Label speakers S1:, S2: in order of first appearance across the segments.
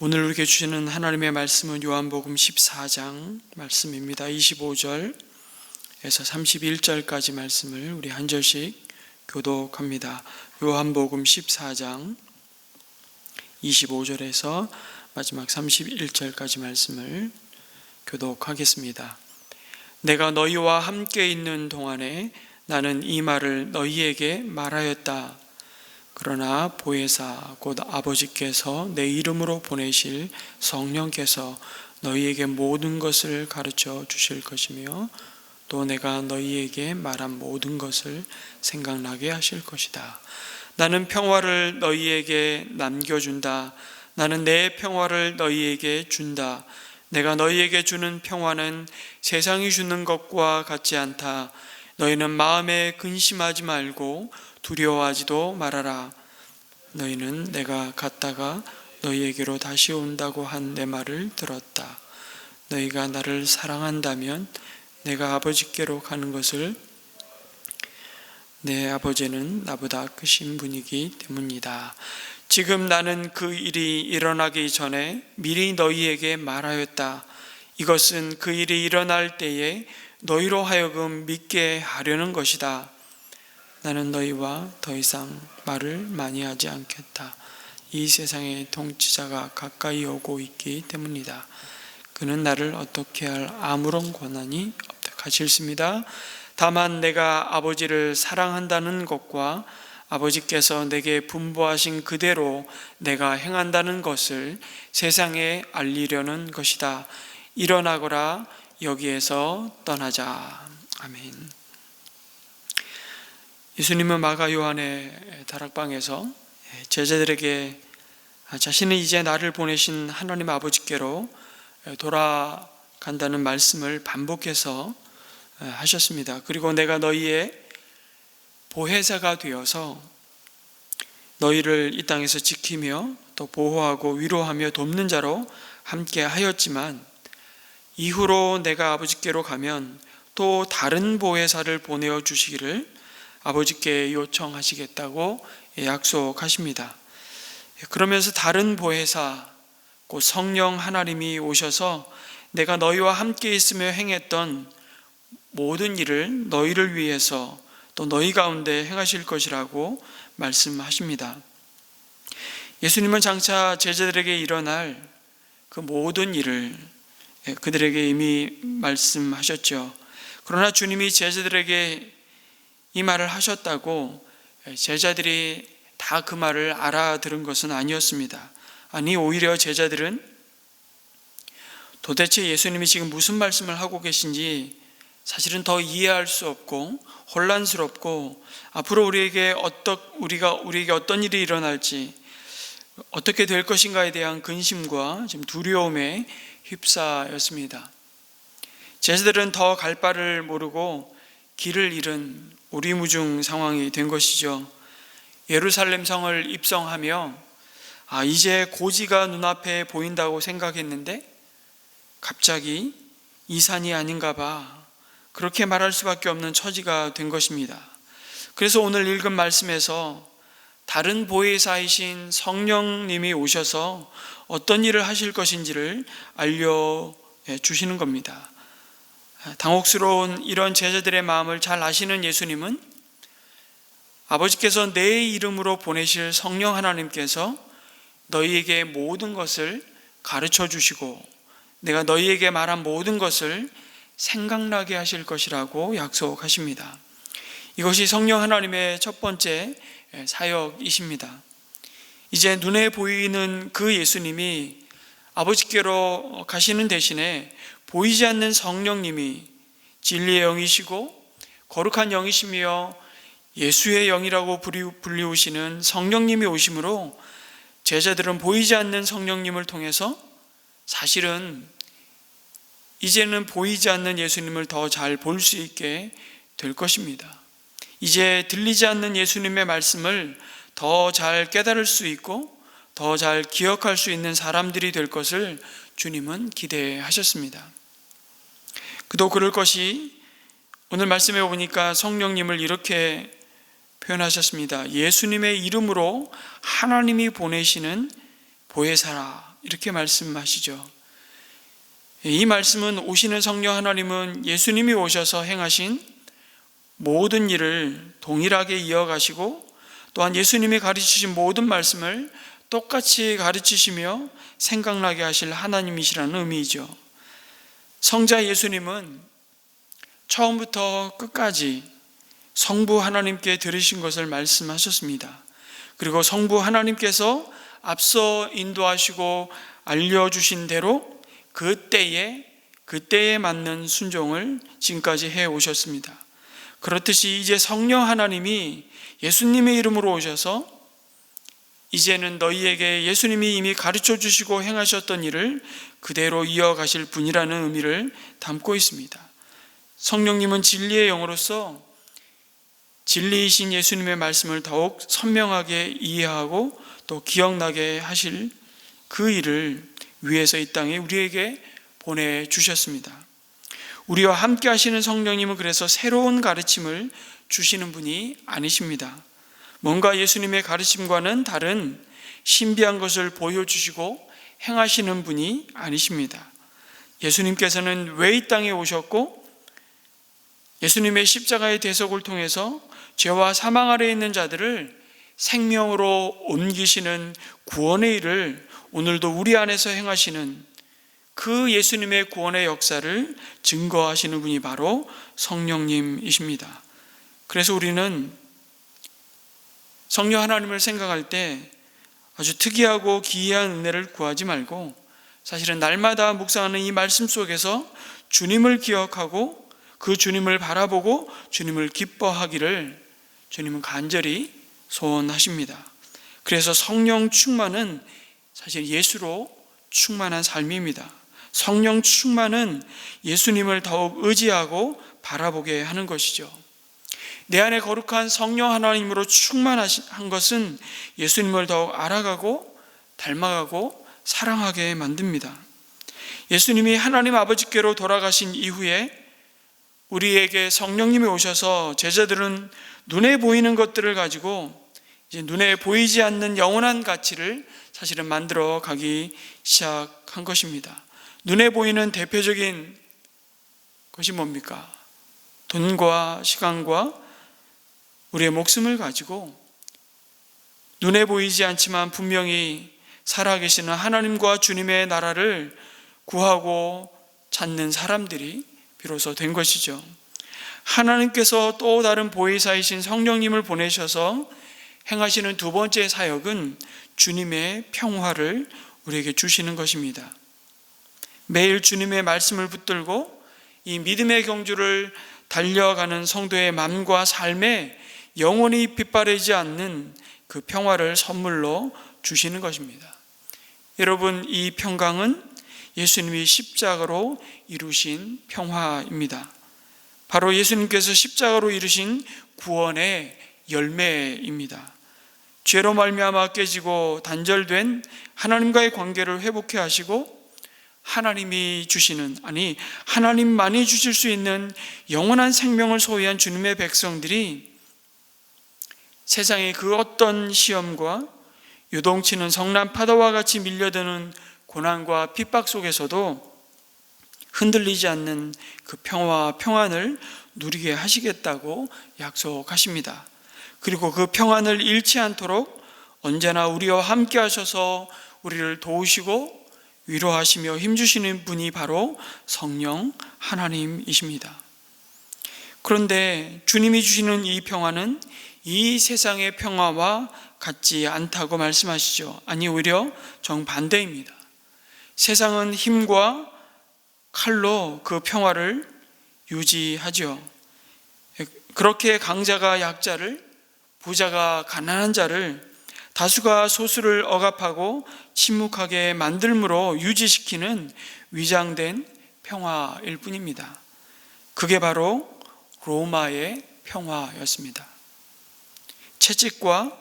S1: 오늘 우리에게 주시는 하나님의 말씀은 요한복음 14장 말씀입니다. 25절에서 31절까지 말씀을 우리 한 절씩 교독합니다. 요한복음 14장 25절에서 마지막 31절까지 말씀을 교독하겠습니다. 내가 너희와 함께 있는 동안에 나는 이 말을 너희에게 말하였다. 그러나 보혜사 곧 아버지께서 내 이름으로 보내실 성령께서 너희에게 모든 것을 가르쳐 주실 것이며 또 내가 너희에게 말한 모든 것을 생각나게 하실 것이다. 나는 평화를 너희에게 남겨준다. 나는 내 평화를 너희에게 준다. 내가 너희에게 주는 평화는 세상이 주는 것과 같지 않다. 너희는 마음에 근심하지 말고 두려워하지도 말아라. 너희는 내가 갔다가 너희에게로 다시 온다고 한 내 말을 들었다. 너희가 나를 사랑한다면 내가 아버지께로 가는 것을 내 아버지는 나보다 크신 분이기 때문이다. 지금 나는 그 일이 일어나기 전에 미리 너희에게 말하였다. 이것은 그 일이 일어날 때에 너희로 하여금 믿게 하려는 것이다. 나는 너희와 더 이상 말을 많이 하지 않겠다. 이 세상의 통치자가 가까이 오고 있기 때문이다. 그는 나를 어떻게 할 아무런 권한이 없다. 같이 읽습니다. 다만 내가 아버지를 사랑한다는 것과 아버지께서 내게 분부하신 그대로 내가 행한다는 것을 세상에 알리려는 것이다. 일어나거라. 여기에서 떠나자. 아멘. 예수님은 마가 요한의 다락방에서 제자들에게 자신은 이제 나를 보내신 하나님 아버지께로 돌아간다는 말씀을 반복해서 하셨습니다. 그리고 내가 너희의 보혜사가 되어서 너희를 이 땅에서 지키며 또 보호하고 위로하며 돕는 자로 함께 하였지만 이후로 내가 아버지께로 가면 또 다른 보혜사를 보내어 주시기를 아버지께 요청하시겠다고 약속하십니다. 그러면서 다른 보혜사, 곧 성령 하나님이 오셔서 내가 너희와 함께 있으며 행했던 모든 일을 너희를 위해서 또 너희 가운데 행하실 것이라고 말씀하십니다. 예수님은 장차 제자들에게 일어날 그 모든 일을 그들에게 이미 말씀하셨죠. 그러나 주님이 제자들에게 이 말을 하셨다고 제자들이 다 그 말을 알아들은 것은 아니었습니다. 아니, 오히려 제자들은 도대체 예수님이 지금 무슨 말씀을 하고 계신지 사실은 더 이해할 수 없고 혼란스럽고 앞으로 우리에게 어떤 일이 일어날지 어떻게 될 것인가에 대한 근심과 지금 두려움에 휩싸였습니다. 제자들은 더 갈 바를 모르고 길을 잃은 오리무중 상황이 된 것이죠. 예루살렘 성을 입성하며 이제 고지가 눈앞에 보인다고 생각했는데 갑자기 이 산이 아닌가 봐, 그렇게 말할 수밖에 없는 처지가 된 것입니다. 그래서 오늘 읽은 말씀에서 다른 보혜사이신 성령님이 오셔서 어떤 일을 하실 것인지를 알려주시는 겁니다. 당혹스러운 이런 제자들의 마음을 잘 아시는 예수님은 아버지께서 내 이름으로 보내실 성령 하나님께서 너희에게 모든 것을 가르쳐 주시고 내가 너희에게 말한 모든 것을 생각나게 하실 것이라고 약속하십니다. 이것이 성령 하나님의 첫 번째 사역이십니다. 이제 눈에 보이는 그 예수님이 아버지께로 가시는 대신에 보이지 않는 성령님이 진리의 영이시고 거룩한 영이시며 예수의 영이라고 불리우시는 성령님이 오심으로 제자들은 보이지 않는 성령님을 통해서 사실은 이제는 보이지 않는 예수님을 더 잘 볼 수 있게 될 것입니다. 이제 들리지 않는 예수님의 말씀을 더 잘 깨달을 수 있고 더 잘 기억할 수 있는 사람들이 될 것을 주님은 기대하셨습니다. 그도 그럴 것이 오늘 말씀해 보니까 성령님을 이렇게 표현하셨습니다. 예수님의 이름으로 하나님이 보내시는 보혜사라 이렇게 말씀하시죠. 이 말씀은 오시는 성령 하나님은 예수님이 오셔서 행하신 모든 일을 동일하게 이어가시고 또한 예수님이 가르치신 모든 말씀을 똑같이 가르치시며 생각나게 하실 하나님이시라는 의미이죠. 성자 예수님은 처음부터 끝까지 성부 하나님께 들으신 것을 말씀하셨습니다. 그리고 성부 하나님께서 앞서 인도하시고 알려주신 대로 그때에 맞는 순종을 지금까지 해오셨습니다. 그렇듯이 이제 성령 하나님이 예수님의 이름으로 오셔서 이제는 너희에게 예수님이 이미 가르쳐 주시고 행하셨던 일을 그대로 이어가실 분이라는 의미를 담고 있습니다. 성령님은 진리의 영으로서 진리이신 예수님의 말씀을 더욱 선명하게 이해하고 또 기억나게 하실 그 일을 위해서 이 땅에 우리에게 보내주셨습니다. 우리와 함께 하시는 성령님은 그래서 새로운 가르침을 주시는 분이 아니십니다. 뭔가 예수님의 가르침과는 다른 신비한 것을 보여주시고 행하시는 분이 아니십니다. 예수님께서는 왜 이 땅에 오셨고 예수님의 십자가의 대속을 통해서 죄와 사망 아래에 있는 자들을 생명으로 옮기시는 구원의 일을 오늘도 우리 안에서 행하시는 그 예수님의 구원의 역사를 증거하시는 분이 바로 성령님이십니다. 그래서 우리는 성령 하나님을 생각할 때 아주 특이하고 기이한 은혜를 구하지 말고 사실은 날마다 묵상하는 이 말씀 속에서 주님을 기억하고 그 주님을 바라보고 주님을 기뻐하기를 주님은 간절히 소원하십니다. 그래서 성령 충만은 사실 예수로 충만한 삶입니다. 성령 충만은 예수님을 더욱 의지하고 바라보게 하는 것이죠. 내 안에 거룩한 성령 하나님으로 충만한 것은 예수님을 더욱 알아가고 닮아가고 사랑하게 만듭니다. 예수님이 하나님 아버지께로 돌아가신 이후에 우리에게 성령님이 오셔서 제자들은 눈에 보이는 것들을 가지고 이제 눈에 보이지 않는 영원한 가치를 사실은 만들어 가기 시작한 것입니다. 눈에 보이는 대표적인 것이 뭡니까? 돈과 시간과 우리의 목숨을 가지고 눈에 보이지 않지만 분명히 살아계시는 하나님과 주님의 나라를 구하고 찾는 사람들이 비로소 된 것이죠. 하나님께서 또 다른 보혜사이신 성령님을 보내셔서 행하시는 두 번째 사역은 주님의 평화를 우리에게 주시는 것입니다. 매일 주님의 말씀을 붙들고 이 믿음의 경주를 달려가는 성도의 마음과 삶에 영원히 빗바래지 않는 그 평화를 선물로 주시는 것입니다. 여러분, 이 평강은 예수님이 십자가로 이루신 평화입니다. 바로 예수님께서 십자가로 이루신 구원의 열매입니다. 죄로 말미암아 깨지고 단절된 하나님과의 관계를 회복해 하시고 하나님이 주시는, 아니 하나님만이 주실 수 있는 영원한 생명을 소유한 주님의 백성들이 세상의 그 어떤 시험과 요동치는 성난 파도와 같이 밀려드는 고난과 핍박 속에서도 흔들리지 않는 그 평화와 평안을 누리게 하시겠다고 약속하십니다. 그리고 그 평안을 잃지 않도록 언제나 우리와 함께 하셔서 우리를 도우시고 위로하시며 힘주시는 분이 바로 성령 하나님이십니다. 그런데 주님이 주시는 이 평화는 이 세상의 평화와 같지 않다고 말씀하시죠. 아니, 오히려 정반대입니다. 세상은 힘과 칼로 그 평화를 유지하죠. 그렇게 강자가 약자를, 부자가 가난한 자를, 다수가 소수를 억압하고 침묵하게 만들므로 유지시키는 위장된 평화일 뿐입니다. 그게 바로 로마의 평화였습니다. 채찍과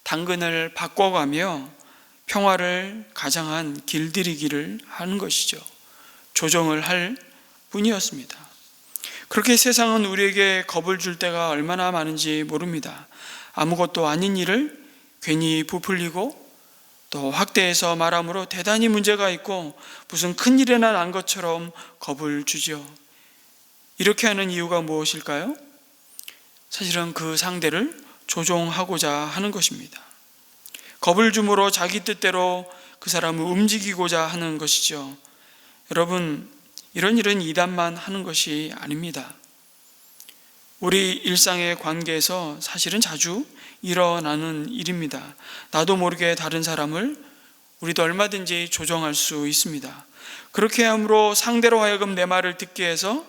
S1: 당근을 바꿔가며 평화를 가장한 길들이기를 하는 것이죠. 조정을 할 뿐이었습니다. 그렇게 세상은 우리에게 겁을 줄 때가 얼마나 많은지 모릅니다. 아무것도 아닌 일을 괜히 부풀리고 또 확대해서 말함으로 대단히 문제가 있고 무슨 큰일이나 난 것처럼 겁을 주지요. 이렇게 하는 이유가 무엇일까요? 사실은 그 상대를 조종하고자 하는 것입니다. 겁을 줌으로 자기 뜻대로 그 사람을 움직이고자 하는 것이죠. 여러분, 이런 일은 이단만 하는 것이 아닙니다. 우리 일상의 관계에서 사실은 자주 일어나는 일입니다. 나도 모르게 다른 사람을 우리도 얼마든지 조종할 수 있습니다. 그렇게 함으로 상대로 하여금 내 말을 듣게 해서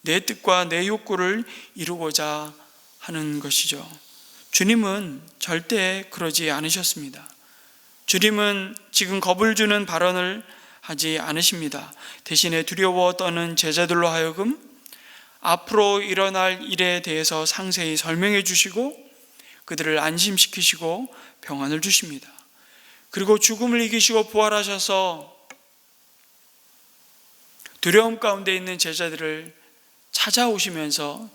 S1: 내 뜻과 내 욕구를 이루고자 하는 것이죠. 주님은 절대 그러지 않으셨습니다. 주님은 지금 겁을 주는 발언을 하지 않으십니다. 대신에 두려워 떠는 제자들로 하여금 앞으로 일어날 일에 대해서 상세히 설명해 주시고 그들을 안심시키시고 평안을 주십니다. 그리고 죽음을 이기시고 부활하셔서 두려움 가운데 있는 제자들을 찾아오시면서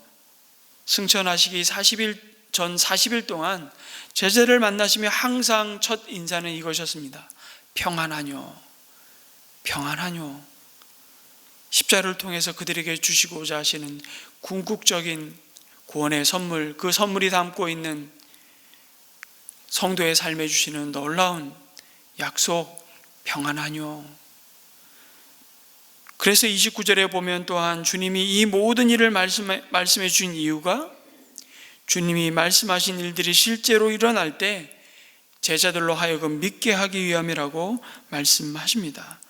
S1: 승천하시기 40일 동안 제자를 만나시며 항상 첫 인사는 이것이었습니다. 평안하뇨, 평안하뇨. 십자를 통해서 그들에게 주시고자 하시는 궁극적인 구원의 선물, 그 선물이 담고 있는 성도의 삶에 주시는 놀라운 약속, 평안하뇨. 그래서 29절에 보면 또한 주님이 이 모든 일을 말씀해 주신 이유가 주님이 말씀하신 일들이 실제로 일어날 때 제자들로 하여금 믿게 하기 위함이라고 말씀하십니다.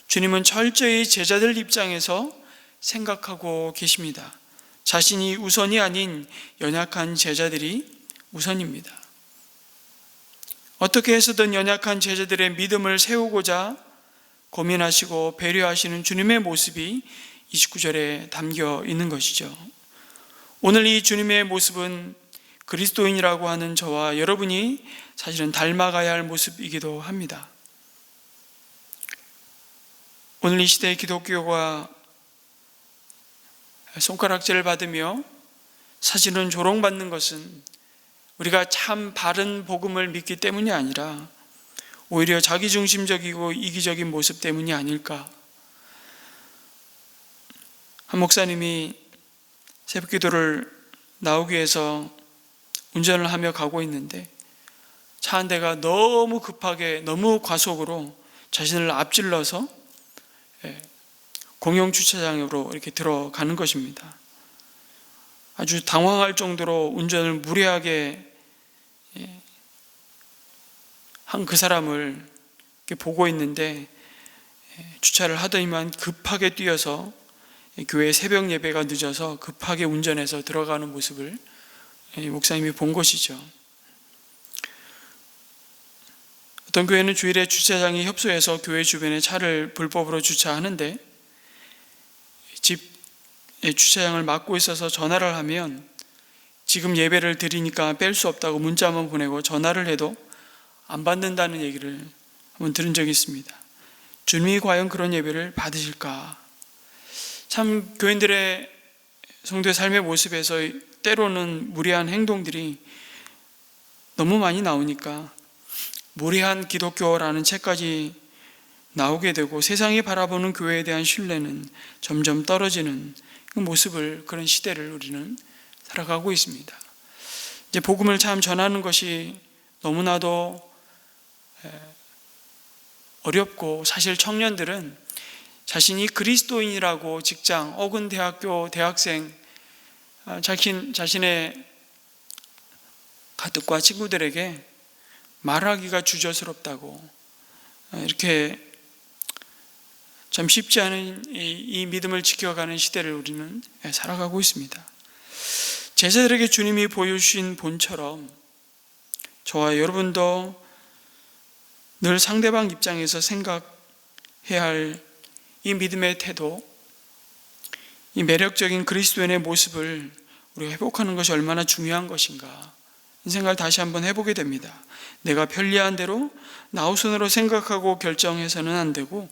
S1: 주님은 철저히 제자들 입장에서 생각하고 계십니다. 자신이 우선이 아닌 연약한 제자들이 우선입니다. 어떻게 해서든 연약한 제자들의 믿음을 세우고자 고민하시고 배려하시는 주님의 모습이 29절에 담겨 있는 것이죠. 오늘 이 주님의 모습은 그리스도인이라고 하는 저와 여러분이 사실은 닮아가야 할 모습이기도 합니다. 오늘 이 시대의 기독교가 손가락질을 받으며 사실은 조롱받는 것은 우리가 참 바른 복음을 믿기 때문이 아니라 오히려 자기중심적이고 이기적인 모습 때문이 아닐까. 한 목사님이 새벽기도를 나오기 위해서 운전을 하며 가고 있는데 차 한 대가 너무 급하게 너무 과속으로 자신을 앞질러서 공영주차장으로 이렇게 들어가는 것입니다. 아주 당황할 정도로 운전을 무례하게 한 그 사람을 이렇게 보고 있는데 주차를 하더니만 급하게 뛰어서 교회 새벽 예배가 늦어서 급하게 운전해서 들어가는 모습을 목사님이 본 것이죠. 어떤 교회는 주일에 주차장이 협소해서 교회 주변에 차를 불법으로 주차하는데 집 주차장을 막고 있어서 전화를 하면 지금 예배를 드리니까 뺄 수 없다고 문자만 보내고 전화를 해도 안 받는다는 얘기를 한번 들은 적이 있습니다. 주님이 과연 그런 예배를 받으실까? 참 교인들의 성도의 삶의 모습에서 때로는 무례한 행동들이 너무 많이 나오니까 무례한 기독교라는 책까지 나오게 되고 세상이 바라보는 교회에 대한 신뢰는 점점 떨어지는 그 모습을, 그런 시대를 우리는 살아가고 있습니다. 이제 복음을 참 전하는 것이 너무나도 어렵고, 사실 청년들은 자신이 그리스도인이라고 직장 혹은 대학교 대학생 자신의 가족과 친구들에게 말하기가 주저스럽다고, 이렇게 참 쉽지 않은 이 믿음을 지켜가는 시대를 우리는 살아가고 있습니다. 제자들에게 주님이 보여주신 본처럼 저와 여러분도 늘 상대방 입장에서 생각해야 할 이 믿음의 태도, 이 매력적인 그리스도인의 모습을 우리가 회복하는 것이 얼마나 중요한 것인가, 이 생각을 다시 한번 해보게 됩니다. 내가 편리한 대로 나 우선으로 생각하고 결정해서는 안 되고,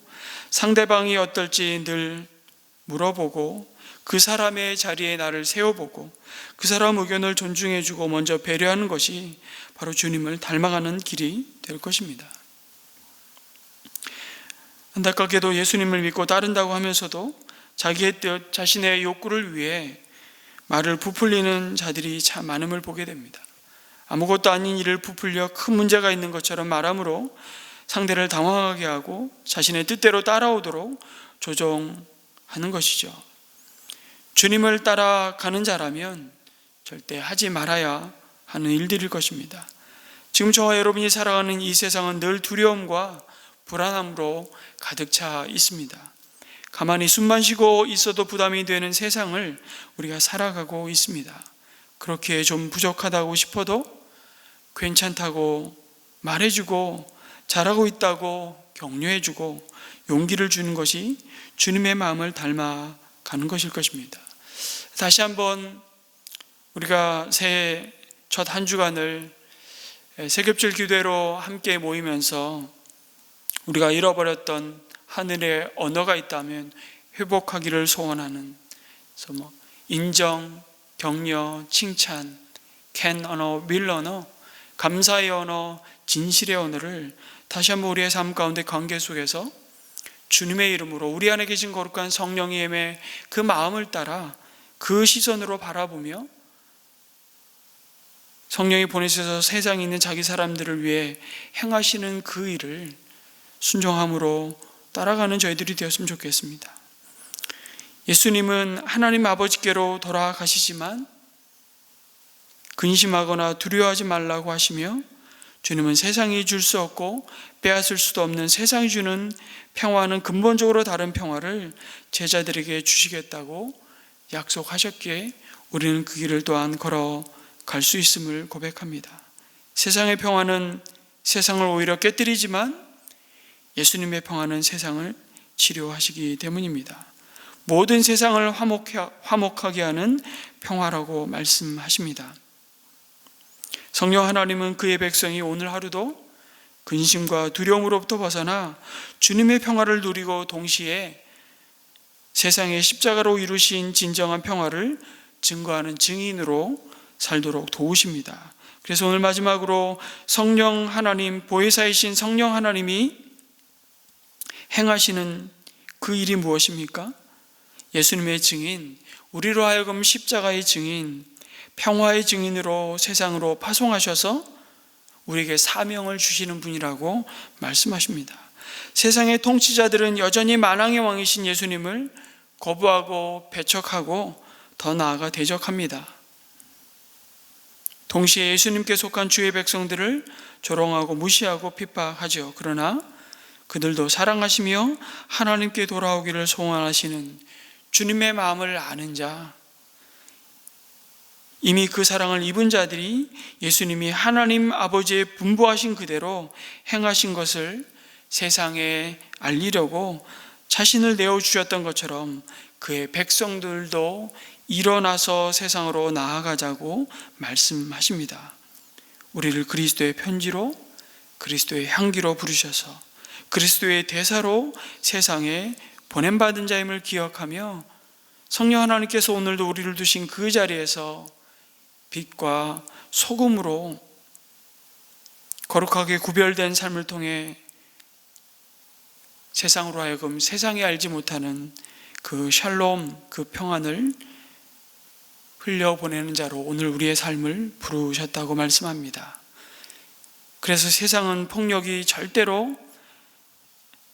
S1: 상대방이 어떨지 늘 물어보고 그 사람의 자리에 나를 세워보고 그 사람 의견을 존중해주고 먼저 배려하는 것이 바로 주님을 닮아가는 길이 될 것입니다. 안타깝게도 예수님을 믿고 따른다고 하면서도 자기의 뜻, 자신의 욕구를 위해 말을 부풀리는 자들이 참 많음을 보게 됩니다. 아무것도 아닌 일을 부풀려 큰 문제가 있는 것처럼 말함으로 상대를 당황하게 하고 자신의 뜻대로 따라오도록 조종하는 것이죠. 주님을 따라가는 자라면 절대 하지 말아야 하는 일들일 것입니다. 지금 저와 여러분이 살아가는 이 세상은 늘 두려움과 불안함으로 가득 차 있습니다. 가만히 숨만 쉬고 있어도 부담이 되는 세상을 우리가 살아가고 있습니다. 그렇게 좀 부족하다고 싶어도 괜찮다고 말해주고 잘하고 있다고 격려해주고 용기를 주는 것이 주님의 마음을 닮아가는 것일 것입니다. 다시 한번 우리가 새해 첫 한 주간을 새겹칠 기도회로 함께 모이면서 우리가 잃어버렸던 하늘의 언어가 있다면 회복하기를 소원하는, 그래서 인정, 격려, 칭찬, can 언어, will 언어, 감사의 언어, 진실의 언어를 다시 한번 우리의 삶 가운데 관계 속에서 주님의 이름으로 우리 안에 계신 거룩한 성령의 힘에 그 마음을 따라 그 시선으로 바라보며 성령이 보내셔서 세상에 있는 자기 사람들을 위해 행하시는 그 일을 순종함으로 따라가는 저희들이 되었으면 좋겠습니다. 예수님은 하나님 아버지께로 돌아가시지만 근심하거나 두려워하지 말라고 하시며, 주님은 세상이 줄 수 없고 빼앗을 수도 없는 세상이 주는 평화는 근본적으로 다른 평화를 제자들에게 주시겠다고 약속하셨기에 우리는 그 길을 또한 걸어갈 수 있음을 고백합니다. 세상의 평화는 세상을 오히려 깨뜨리지만 예수님의 평화는 세상을 치료하시기 때문입니다. 모든 세상을 화목하게 하는 평화라고 말씀하십니다. 성령 하나님은 그의 백성이 오늘 하루도 근심과 두려움으로부터 벗어나 주님의 평화를 누리고 동시에 세상의 십자가로 이루신 진정한 평화를 증거하는 증인으로 살도록 도우십니다. 그래서 오늘 마지막으로 성령 하나님, 보혜사이신 성령 하나님이 행하시는 그 일이 무엇입니까? 예수님의 증인, 우리로 하여금 십자가의 증인, 평화의 증인으로 세상으로 파송하셔서 우리에게 사명을 주시는 분이라고 말씀하십니다. 세상의 통치자들은 여전히 만왕의 왕이신 예수님을 거부하고 배척하고 더 나아가 대적합니다. 동시에 예수님께 속한 주의 백성들을 조롱하고 무시하고 핍박하죠. 그러나 그들도 사랑하시며 하나님께 돌아오기를 소원하시는 주님의 마음을 아는 자, 이미 그 사랑을 입은 자들이 예수님이 하나님 아버지의 분부하신 그대로 행하신 것을 세상에 알리려고 자신을 내어주셨던 것처럼 그의 백성들도 일어나서 세상으로 나아가자고 말씀하십니다. 우리를 그리스도의 편지로, 그리스도의 향기로 부르셔서 그리스도의 대사로 세상에 보냄받은 자임을 기억하며 성령 하나님께서 오늘도 우리를 두신 그 자리에서 빛과 소금으로 거룩하게 구별된 삶을 통해 세상으로 하여금 세상이 알지 못하는 그 샬롬, 그 평안을 흘려보내는 자로 오늘 우리의 삶을 부르셨다고 말씀합니다. 그래서 세상은 폭력이 절대로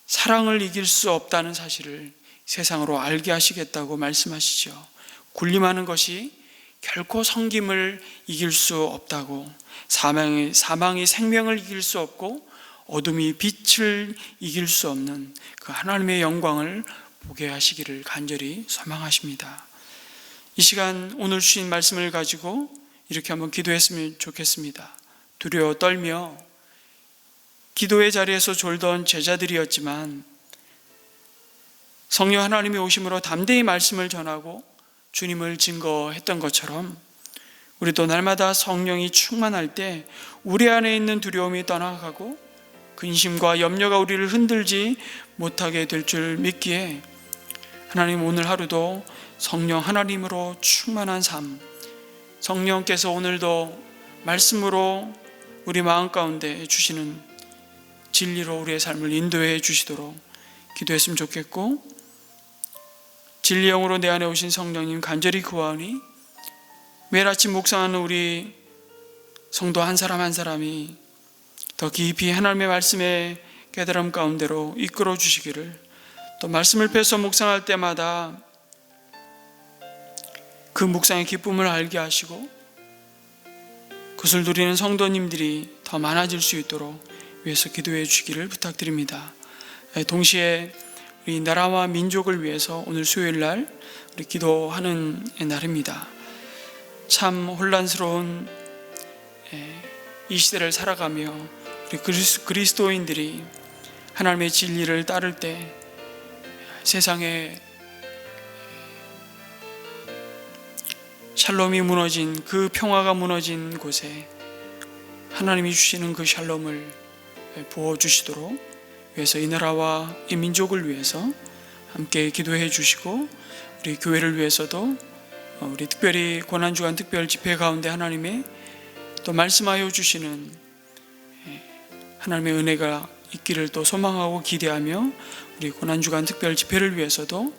S1: 사랑을 이길 수 없다는 사실을 세상으로 알게 하시겠다고 말씀하시죠. 군림하는 것이 결코 섬김을 이길 수 없다고, 사망이 생명을 이길 수 없고 어둠이 빛을 이길 수 없는 그 하나님의 영광을 보게 하시기를 간절히 소망하십니다. 이 시간 오늘 주신 말씀을 가지고 이렇게 한번 기도했으면 좋겠습니다. 두려워 떨며 기도의 자리에서 졸던 제자들이었지만 성령 하나님의 오심으로 담대히 말씀을 전하고 주님을 증거했던 것처럼 우리도 날마다 성령이 충만할 때 우리 안에 있는 두려움이 떠나가고 근심과 염려가 우리를 흔들지 못하게 될 줄 믿기에 하나님, 오늘 하루도 성령 하나님으로 충만한 삶, 성령께서 오늘도 말씀으로 우리 마음 가운데 주시는 진리로 우리의 삶을 인도해 주시도록 기도했으면 좋겠고, 진리 영으로 내 안에 오신 성령님 간절히 구하오니 매일 아침 묵상하는 우리 성도 한 사람 한 사람이 더 깊이 하나님의 말씀의 깨달음 가운데로 이끌어 주시기를, 또 말씀을 펴서 묵상할 때마다 그 묵상의 기쁨을 알게 하시고 그것을 누리는 성도님들이 더 많아질 수 있도록 위해서 기도해 주시기를 부탁드립니다. 동시에 우리 나라와 민족을 위해서 오늘 수요일 날 우리 기도하는 날입니다. 참 혼란스러운 이 시대를 살아가며 우리 그리스도인들이 하나님의 진리를 따를 때 세상에 샬롬이 무너진, 그 평화가 무너진 곳에 하나님이 주시는 그 샬롬을 부어주시도록 위해서 이 나라와 이 민족을 위해서 함께 기도해 주시고, 우리 교회를 위해서도 우리 특별히 고난주간 특별 집회 가운데 하나님의 또 말씀하여 주시는 하나님의 은혜가 있기를 또 소망하고 기대하며, 우리 고난주간 특별 집회를 위해서도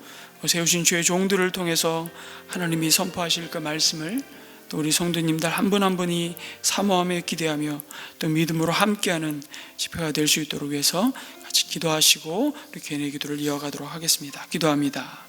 S1: 세우신 주의 종들을 통해서 하나님이 선포하실 그 말씀을 또 우리 성도님들 한 분 한 분이 사모하며 기대하며 또 믿음으로 함께하는 집회가 될 수 있도록 위해서 같이 기도하시고 우리 개인의 기도를 이어가도록 하겠습니다. 기도합니다.